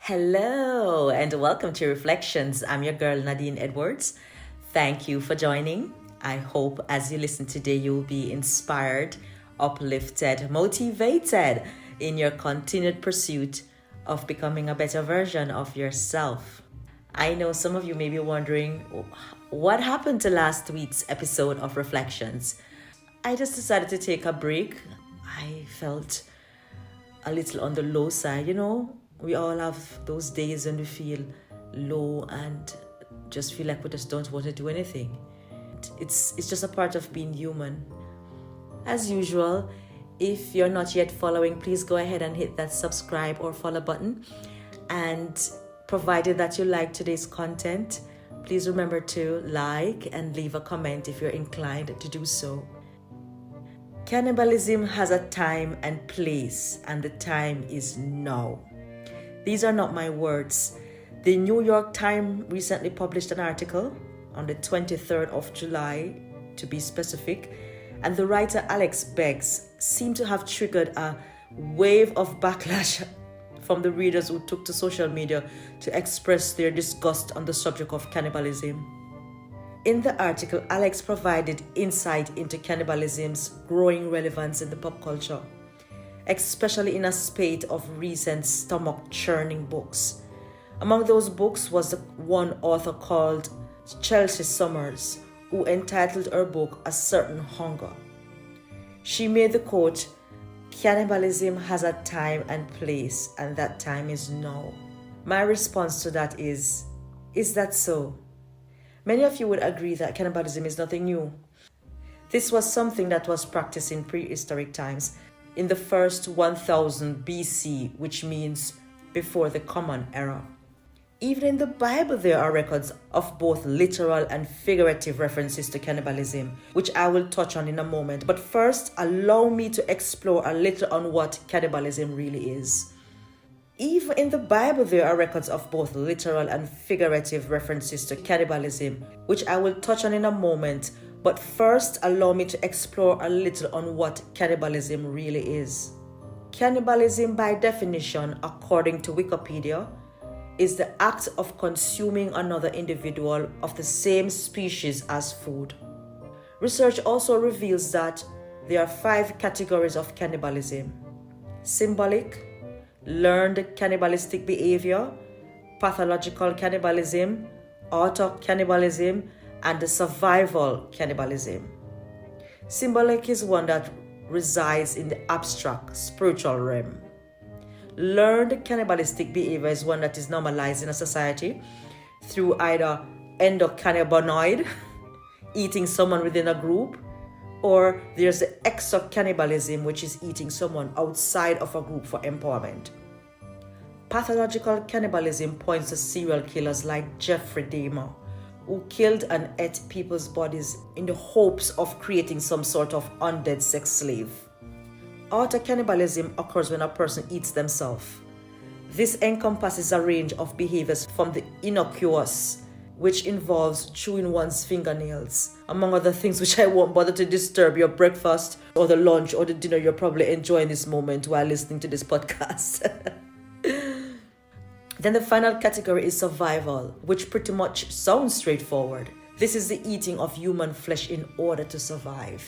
Hello and welcome to Reflections. I'm your girl Nadine Edwards. Thank you for joining. I hope as you listen today you'll be inspired, uplifted, motivated in your continued pursuit of becoming a better version of yourself. I know some of you may be wondering what happened to last week's episode of Reflections. I just decided to take a break. I felt a little on the low side, We all have those days when we feel low and just feel like we just don't want to do anything. It's just a part of being human. As usual, if you're not yet following, please go ahead and hit that subscribe or follow button. And provided that you like today's content, please remember to like and leave a comment if you're inclined to do so. Cannibalism has a time and place, and the time is now. These are not my words. The New York Times recently published an article on the 23rd of July, to be specific, and the writer Alex Beggs seemed to have triggered a wave of backlash from the readers who took to social media to express their disgust on the subject of cannibalism. In the article, Alex provided insight into cannibalism's growing relevance in the pop culture, especially in a spate of recent stomach-churning books. Among those books was the one author called Chelsea Summers, who entitled her book A Certain Hunger. She made the quote, "Cannibalism has a time and place, and that time is now." My response to that is that so? Many of you would agree that cannibalism is nothing new. This was something that was practiced in prehistoric times, in the first 1000 BC, which means before the Common Era. Even in the Bible, there are records of both literal and figurative references to cannibalism, which I will touch on in a moment. But first, allow me to explore a little on what cannibalism really is. Even in the Bible, there are records of both literal and figurative references to cannibalism, which I will touch on in a moment. But first, allow me to explore a little on what cannibalism really is. Cannibalism, by definition, according to Wikipedia, is the act of consuming another individual of the same species as food. Research also reveals that there are 5 categories of cannibalism: symbolic, learned cannibalistic behavior, pathological cannibalism, auto-cannibalism, and the survival cannibalism. Symbolic is one that resides in the abstract spiritual realm. Learned cannibalistic behavior is one that is normalized in a society through either endocannabinoid, eating someone within a group, or there's the exocannibalism, which is eating someone outside of a group for empowerment. Pathological cannibalism points to serial killers like Jeffrey Dahmer, who killed and ate people's bodies in the hopes of creating some sort of undead sex slave. Auto-cannibalism occurs when a person eats themselves. This encompasses a range of behaviors from the innocuous, which involves chewing one's fingernails, among other things which I won't bother to disturb your breakfast or the lunch or the dinner you're probably enjoying this moment while listening to this podcast. Then the final category is survival, which pretty much sounds straightforward. This is the eating of human flesh in order to survive.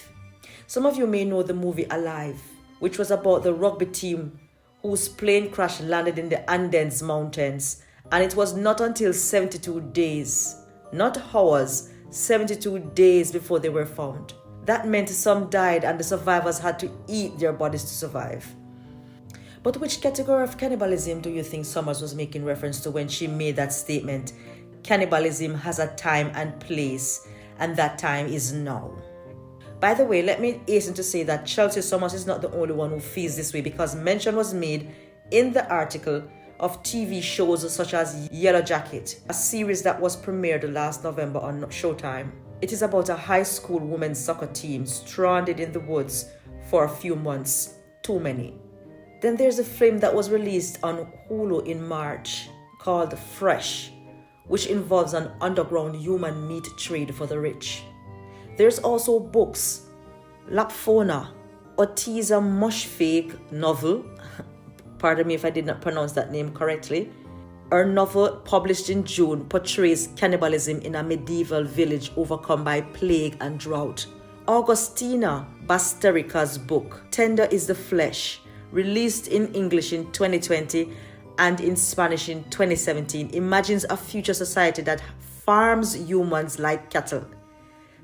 Some of you may know the movie Alive, which was about the rugby team whose plane crash landed in the Andes Mountains, and it was not until 72 days, not hours, 72 days before they were found. That meant some died and the survivors had to eat their bodies to survive. But which category of cannibalism do you think Summers was making reference to when she made that statement? Cannibalism has a time and place, and that time is now. By the way, let me hasten to say that Chelsea Summers is not the only one who feels this way, because mention was made in the article of TV shows such as Yellow Jacket, a series that was premiered last November on Showtime. It is about a high school women's soccer team stranded in the woods for a few months. Too many. Then there's a film that was released on Hulu in March called Fresh, which involves an underground human meat trade for the rich. There's also books, Lapfona, Otiza Mushfake novel, pardon me if I did not pronounce that name correctly, Her novel, published in June, portrays cannibalism in a medieval village overcome by plague and drought. Augustina Basterica's book, Tender is the Flesh, released in English in 2020 and in Spanish in 2017, imagines a future society that farms humans like cattle.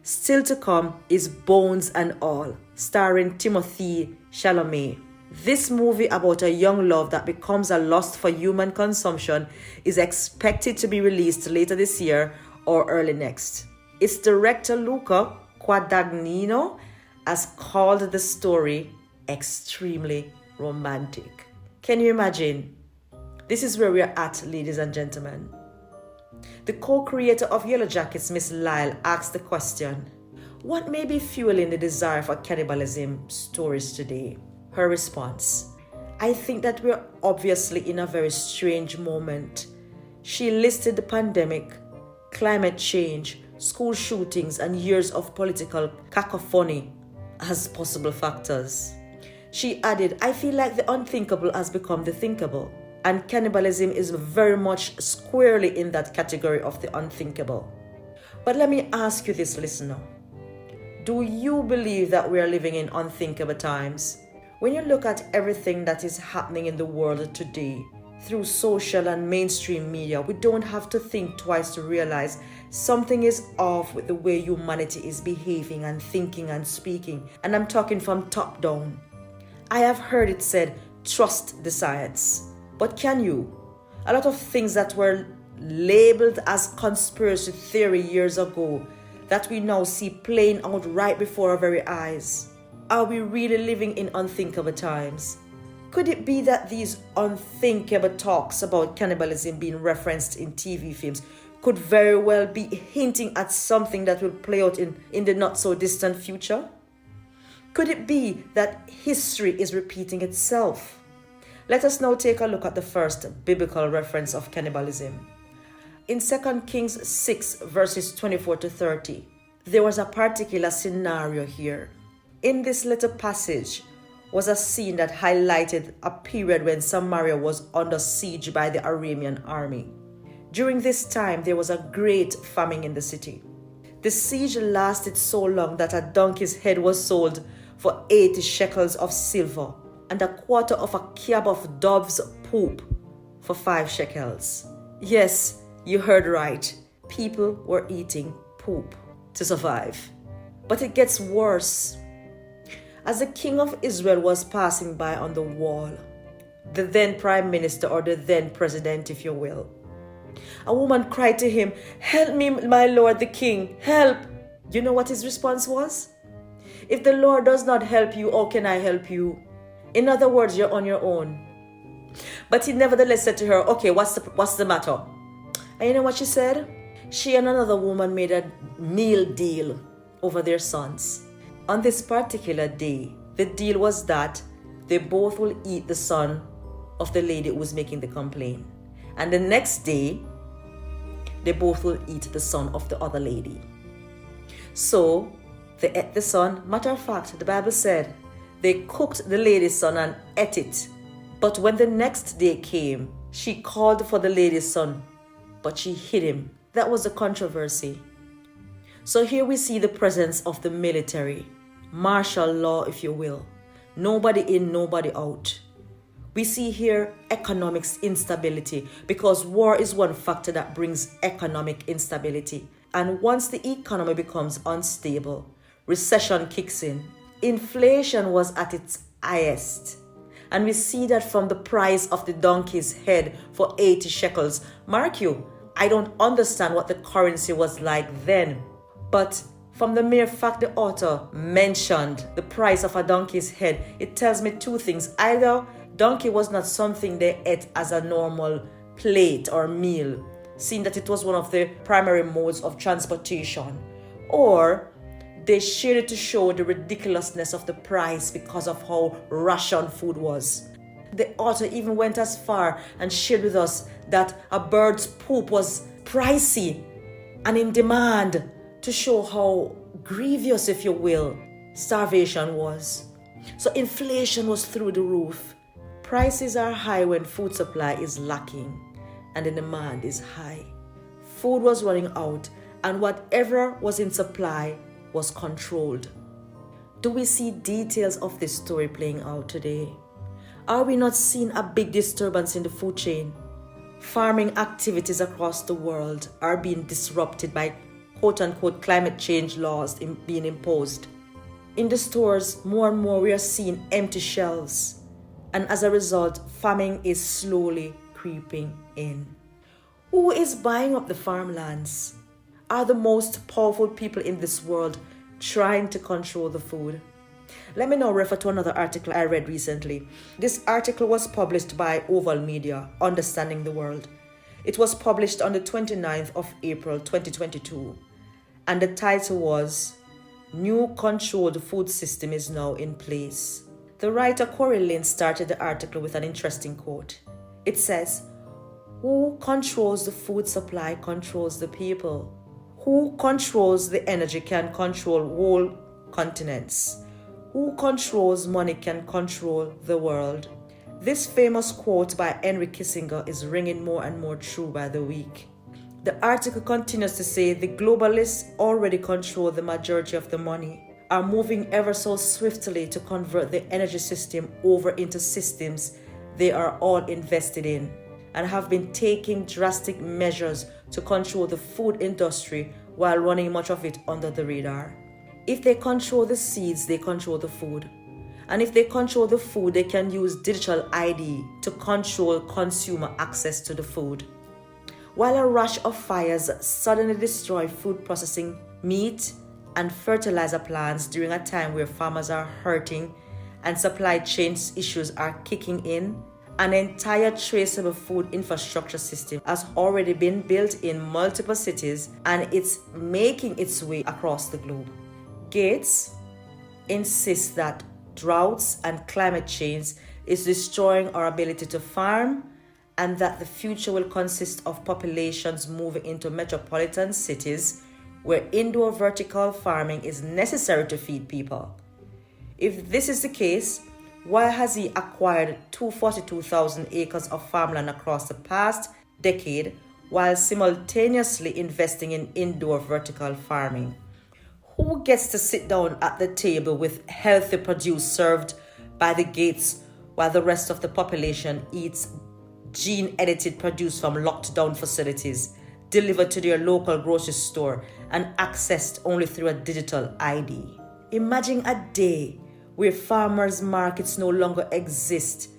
Still to come is Bones and All, starring Timothée Chalamet. This movie about a young love that becomes a lust for human consumption is expected to be released later this year or early next. Its director Luca Guadagnino has called the story extremely romantic. Can you imagine? This is where we're at, ladies and gentlemen. The co-creator of Yellow Jackets, Miss Lyle, asked the question, what may be fueling the desire for cannibalism stories today? Her response, I think that we're obviously in a very strange moment. She listed the pandemic, climate change, school shootings, and years of political cacophony as possible factors. She added, I feel like the unthinkable has become the thinkable, and cannibalism is very much squarely in that category of the unthinkable. But let me ask you this, listener. Do you believe that we are living in unthinkable times? When you look at everything that is happening in the world today, through social and mainstream media, we don't have to think twice to realize something is off with the way humanity is behaving and thinking and speaking. And I'm talking from top down. I have heard it said, trust the science. But can you? A lot of things that were labeled as conspiracy theory years ago that we now see playing out right before our very eyes. Are we really living in unthinkable times? Could it be that these unthinkable talks about cannibalism being referenced in TV films could very well be hinting at something that will play out in the not so distant future? Could it be that history is repeating itself? Let us now take a look at the first biblical reference of cannibalism. In 2 Kings 6 verses 24 to 30, there was a particular scenario here. In this little passage was a scene that highlighted a period when Samaria was under siege by the Aramean army. During this time, there was a great famine in the city. The siege lasted so long that a donkey's head was sold for 80 shekels of silver and a quarter of a cab of dove's poop for 5 shekels. Yes, you heard right. People were eating poop to survive. But it gets worse. As the king of Israel was passing by on the wall, the then prime minister, or the then president, if you will, a woman cried to him, "Help me, my lord the king, help!" You know what his response was? "If the Lord does not help you, how can I help you?" In other words, you're on your own. But he nevertheless said to her, "Okay, what's the matter?" And you know what she said? She and another woman made a meal deal over their sons. On this particular day, the deal was that they both will eat the son of the lady who was making the complaint. And the next day, they both will eat the son of the other lady. So, they ate the son. Matter of fact, the Bible said they cooked the lady's son and ate it. But when the next day came, she called for the lady's son, but she hid him. That was the controversy. So here we see the presence of the military. Martial law, if you will. Nobody in, nobody out. We see here economic instability, because war is one factor that brings economic instability. And once the economy becomes unstable, recession kicks in. Inflation was at its highest. And we see that from the price of the donkey's head for 80 shekels. Mark you, I don't understand what the currency was like then. But from the mere fact the author mentioned the price of a donkey's head, it tells me two things. Either donkey was not something they ate as a normal plate or meal, seeing that it was one of the primary modes of transportation, or they shared it to show the ridiculousness of the price because of how ration food was. The author even went as far and shared with us that a bird's poop was pricey and in demand, to show how grievous, if you will, starvation was. So inflation was through the roof. Prices are high when food supply is lacking. and the demand is high. Food was running out, and whatever was in supply was controlled. Do we see details of this story playing out today? Are we not seeing a big disturbance in the food chain? Farming activities across the world are being disrupted by quote-unquote climate change laws being imposed. In the stores, more and more we are seeing empty shelves, and as a result, famine is slowly creeping in. Who is buying up the farmlands? Are the most powerful people in this world trying to control the food? Let me now refer to another article I read recently. This article was published by Oval Media, Understanding the World. It was published on the 29th of April 2022, and the title was New Controlled Food System is Now in Place. The writer Corey Lynn started the article with an interesting quote. It says, "Who controls the food supply controls the people. Who controls the energy can control whole continents. Who controls money can control the world." This famous quote by Henry Kissinger is ringing more and more true by the week. The article continues to say the globalists already control the majority of the money, are moving ever so swiftly to convert the energy system over into systems they are all invested in, and have been taking drastic measures to control the food industry while running much of it under the radar. If they control the seeds, they control the food. And if they control the food, they can use digital ID to control consumer access to the food. While a rush of fires suddenly destroy food processing, meat, and fertilizer plants during a time where farmers are hurting and supply chain issues are kicking in, an entire traceable food infrastructure system has already been built in multiple cities, and it's making its way across the globe. Gates insists that droughts and climate change is destroying our ability to farm, and that the future will consist of populations moving into metropolitan cities where indoor vertical farming is necessary to feed people. If this is the case, why has he acquired 242,000 acres of farmland across the past decade while simultaneously investing in indoor vertical farming? Who gets to sit down at the table with healthy produce served by the Gates while the rest of the population eats gene-edited produce from locked-down facilities, delivered to their local grocery store and accessed only through a digital ID? Imagine a day where farmers' markets no longer exist.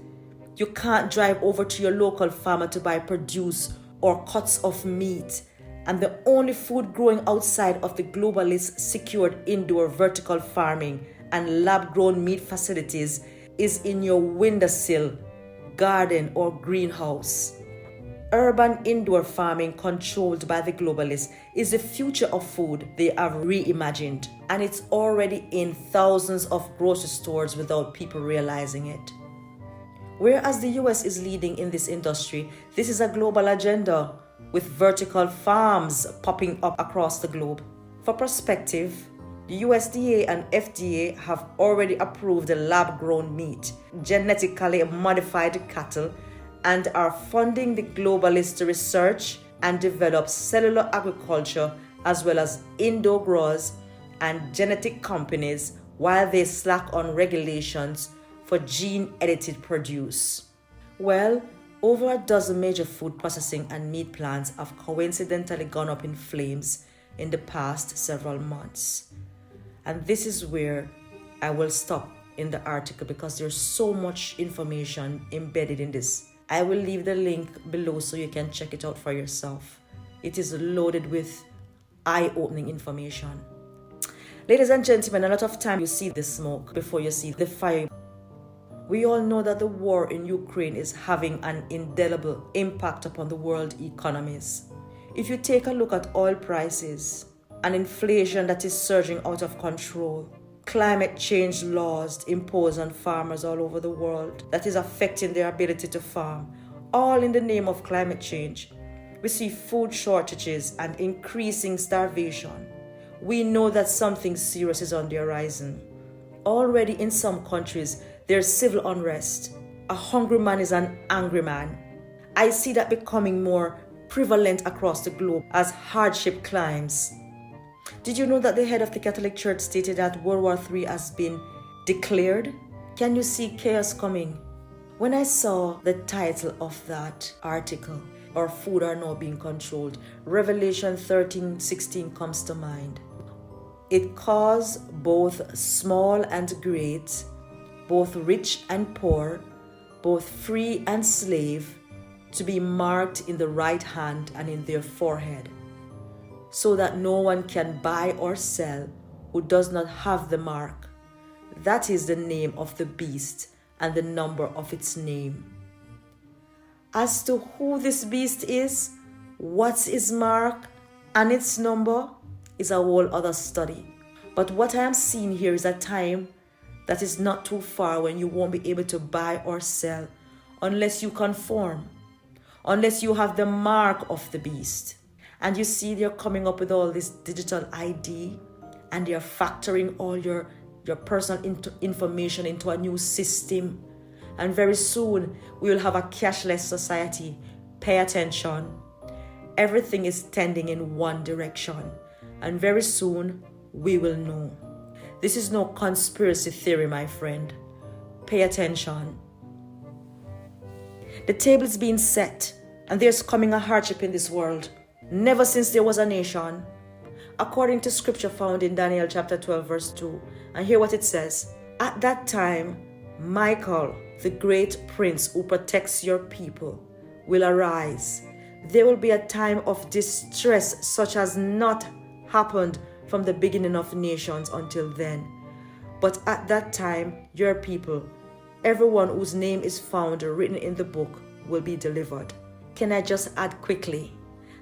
You can't drive over to your local farmer to buy produce or cuts of meat, and the only food growing outside of the globalist secured indoor vertical farming and lab-grown meat facilities is in your windowsill, garden, or greenhouse. Urban indoor farming controlled by the globalists is the future of food they have reimagined, and it's already in thousands of grocery stores without people realizing it. Whereas the US is leading in this industry, this is a global agenda, with vertical farms popping up across the globe. For perspective, the USDA and FDA have already approved the lab-grown meat, genetically modified cattle, and are funding the globalists to research and develop cellular agriculture as well as indoor growers and genetic companies while they slack on regulations for gene-edited produce. Well, over a dozen major food processing and meat plants have coincidentally gone up in flames in the past several months. And this is where I will stop in the article because there's so much information embedded in this. I will leave the link below so you can check it out for yourself. It is loaded with eye-opening information. Ladies and gentlemen, a lot of time you see the smoke before you see the fire. We all know that the war in Ukraine is having an indelible impact upon the world economies. If you take a look at oil prices, an inflation that is surging out of control, climate change laws imposed on farmers all over the world that is affecting their ability to farm, all in the name of climate change. We see food shortages and increasing starvation. We know that something serious is on the horizon. Already in some countries, there's civil unrest. A hungry man is an angry man. I see that becoming more prevalent across the globe as hardship climbs. Did you know that the head of the Catholic Church stated that World War III has been declared? Can you see chaos coming? When I saw the title of that article, Our Food Are Now Being Controlled, Revelation 13:16 comes to mind. It caused both small and great, both rich and poor, both free and slave, to be marked in the right hand and in their forehead, so that no one can buy or sell who does not have the mark. That is the name of the beast and the number of its name. As to who this beast is, what's his mark, and its number is a whole other study. But what I am seeing here is a time that is not too far when you won't be able to buy or sell unless you conform, unless you have the mark of the beast. And you see they're coming up with all this digital ID, and they're factoring all your personal information into a new system. And very soon we will have a cashless society. Pay attention. Everything is tending in one direction, and very soon we will know. This is no conspiracy theory, my friend. Pay attention. The table is being set, and there's coming a hardship in this world. Never since there was a nation. According to scripture found in Daniel chapter 12 verse 2. And hear what it says. At that time, Michael, the great prince who protects your people, will arise. There will be a time of distress such as not happened from the beginning of nations until then. But at that time, your people, everyone whose name is found written in the book, will be delivered. Can I just add quickly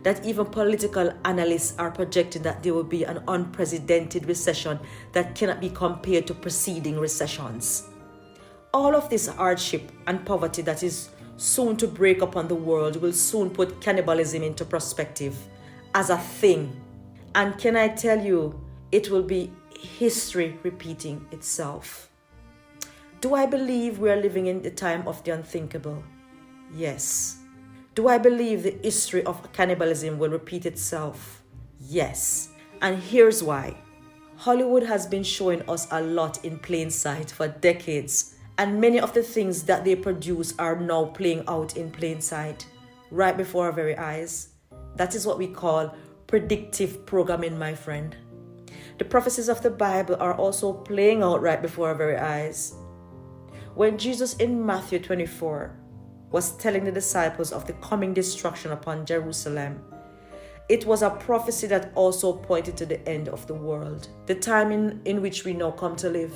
that even political analysts are projecting that there will be an unprecedented recession that cannot be compared to preceding recessions. All of this hardship and poverty that is soon to break upon the world will soon put cannibalism into perspective as a thing. And can I tell you, it will be history repeating itself. Do I believe we are living in the time of the unthinkable? Yes. Do I believe the history of cannibalism will repeat itself? Yes. And here's why. Hollywood has been showing us a lot in plain sight for decades, and many of the things that they produce are now playing out in plain sight, right before our very eyes. That is what we call predictive programming, my friend. The prophecies of the Bible are also playing out right before our very eyes. When Jesus in Matthew 24 was telling the disciples of the coming destruction upon Jerusalem, it was a prophecy that also pointed to the end of the world, the time in which we now come to live.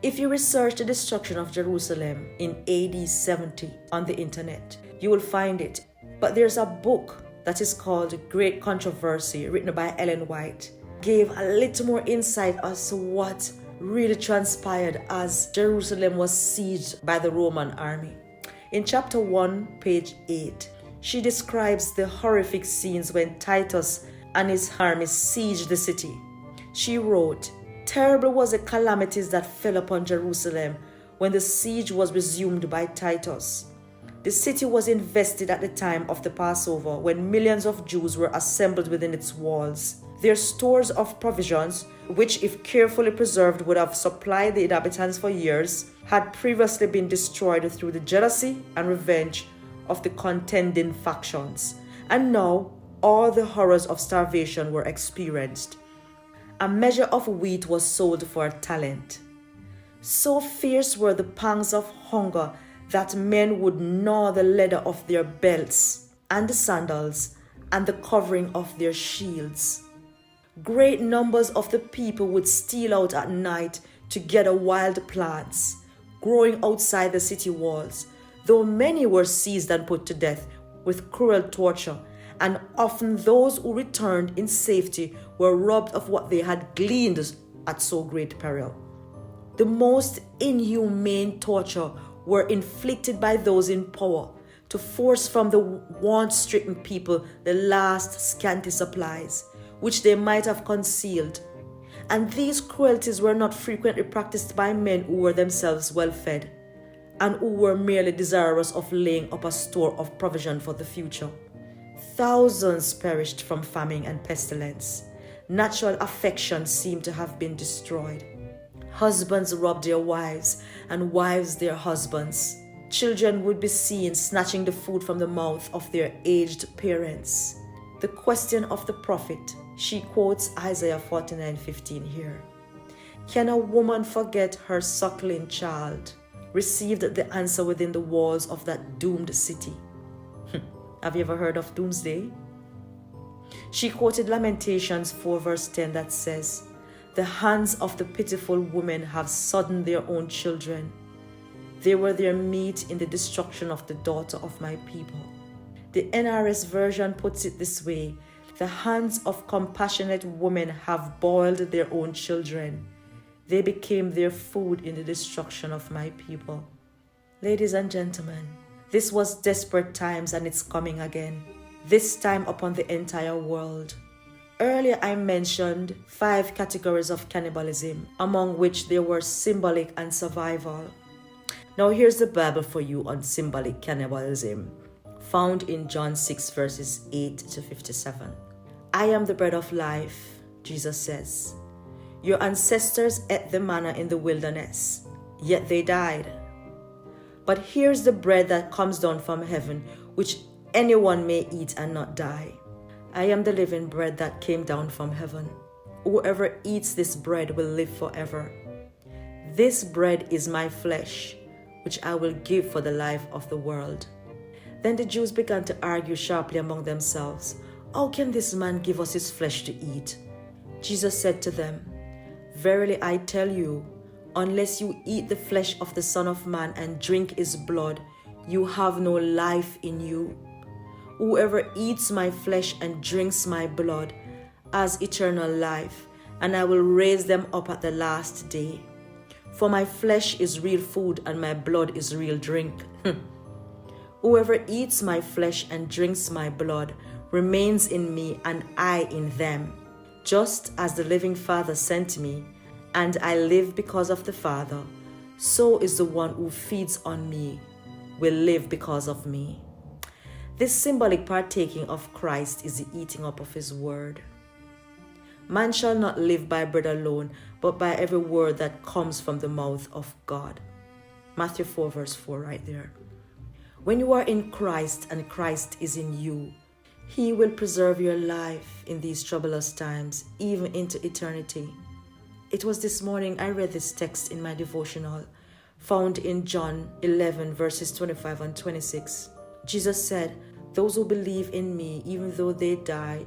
If you research the destruction of Jerusalem in AD 70 on the internet, you will find it. But there's a book that is called Great Controversy, written by Ellen White, gave a little more insight as to what really transpired as Jerusalem was sieged by the Roman army. In chapter 1, page 8, she describes the horrific scenes when Titus and his army sieged the city. She wrote, "Terrible was the calamities that fell upon Jerusalem when the siege was resumed by Titus. The city was invested at the time of the Passover, when millions of Jews were assembled within its walls. Their stores of provisions, which if carefully preserved would have supplied the inhabitants for years, had previously been destroyed through the jealousy and revenge of the contending factions. And now all the horrors of starvation were experienced. A measure of wheat was sold for a talent. So fierce were the pangs of hunger that men would gnaw the leather of their belts and the sandals and the covering of their shields. Great numbers of the people would steal out at night to gather wild plants growing outside the city walls, though many were seized and put to death with cruel torture, and often those who returned in safety were robbed of what they had gleaned at so great peril. The most inhumane torture were inflicted by those in power to force from the want-stricken people the last scanty supplies, which they might have concealed. And these cruelties were not frequently practiced by men who were themselves well-fed. and who were merely desirous of laying up a store of provision for the future. Thousands perished from famine and pestilence. Natural affection seemed to have been destroyed. Husbands robbed their wives, and wives their husbands. Children would be seen snatching the food from the mouth of their aged parents. The question of the prophet, she quotes Isaiah 49:15 here. Can a woman forget her suckling child? Received the answer within the walls of that doomed city. Have you ever heard of doomsday? She quoted Lamentations 4 verse 10 that says, "The hands of the pitiful women have sodden their own children. They were their meat in the destruction of the daughter of my people." The NRS version puts it this way, "The hands of compassionate women have boiled their own children. They became their food in the destruction of my people." Ladies and gentlemen, this was desperate times and it's coming again, this time upon the entire world. Earlier I mentioned 5 categories of cannibalism, among which there were symbolic and survival. Now here's the Bible for you on symbolic cannibalism, found in John 6 verses 8 to 57. "I am the bread of life," Jesus says. "Your ancestors ate the manna in the wilderness, yet they died. But here's the bread that comes down from heaven, which anyone may eat and not die. I am the living bread that came down from heaven. Whoever eats this bread will live forever. This bread is my flesh, which I will give for the life of the world." Then the Jews began to argue sharply among themselves, "How can this man give us his flesh to eat?" Jesus said to them, "Verily I tell you, unless you eat the flesh of the Son of Man and drink his blood, you have no life in you. Whoever eats my flesh and drinks my blood has eternal life, and I will raise them up at the last day. For my flesh is real food and my blood is real drink. Whoever eats my flesh and drinks my blood remains in me and I in them. Just as the living Father sent me, and I live because of the Father, so is the one who feeds on me will live because of me." This symbolic partaking of Christ is the eating up of his word. "Man shall not live by bread alone, but by every word that comes from the mouth of God." Matthew 4 verse 4 right there. When you are in Christ and Christ is in you, he will preserve your life in these troublous times, even into eternity. It was this morning I read this text in my devotional, found in John 11 verses 25 and 26. Jesus said, "Those who believe in me, even though they die,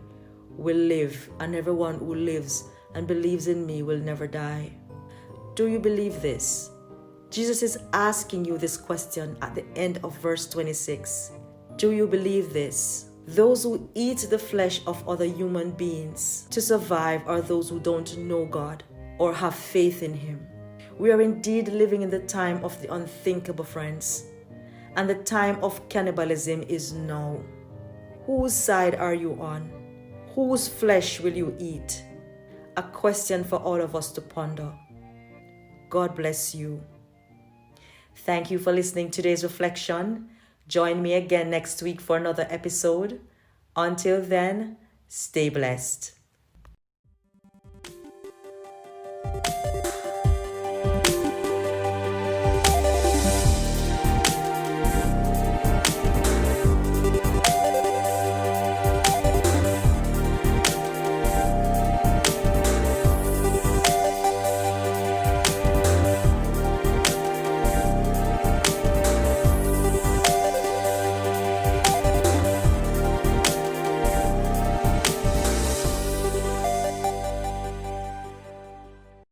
will live, and everyone who lives and believes in me will never die." Do you believe this? Jesus is asking you this question at the end of verse 26. Do you believe this? Those who eat the flesh of other human beings to survive are those who don't know God or have faith in him. We are indeed living in the time of the unthinkable, friends. And the time of cannibalism is now. Whose side are you on? Whose flesh will you eat? A question for all of us to ponder. God bless you. Thank you for listening to today's reflection. Join me again next week for another episode. Until then, stay blessed.